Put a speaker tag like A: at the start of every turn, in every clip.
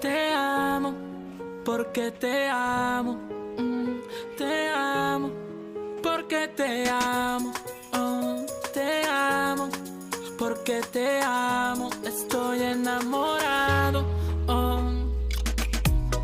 A: te amo, porque te amo, te amo, porque te amo, te amo, porque te amo, estoy enamorado.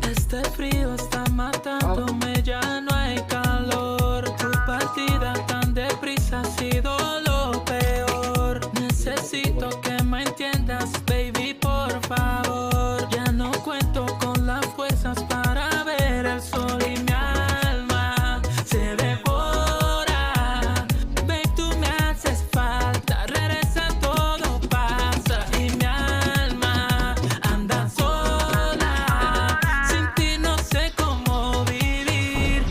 A: Este frío está matándome, ya no hay calor. Tu partida tan deprisa ha sido lo peor. Necesito que me entiendas, baby, por favor. Ya no cuento con las fuerzas para ver el sol y mi alma se devora. Babe, tú me haces falta, regresa, todo pasa y mi alma anda sola. Sin ti no sé cómo vivir,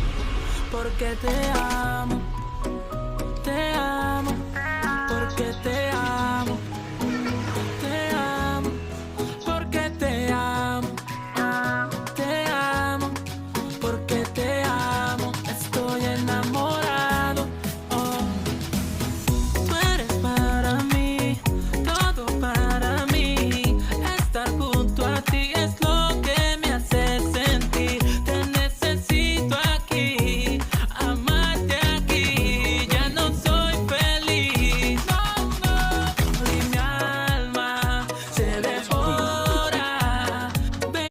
A: porque te amo.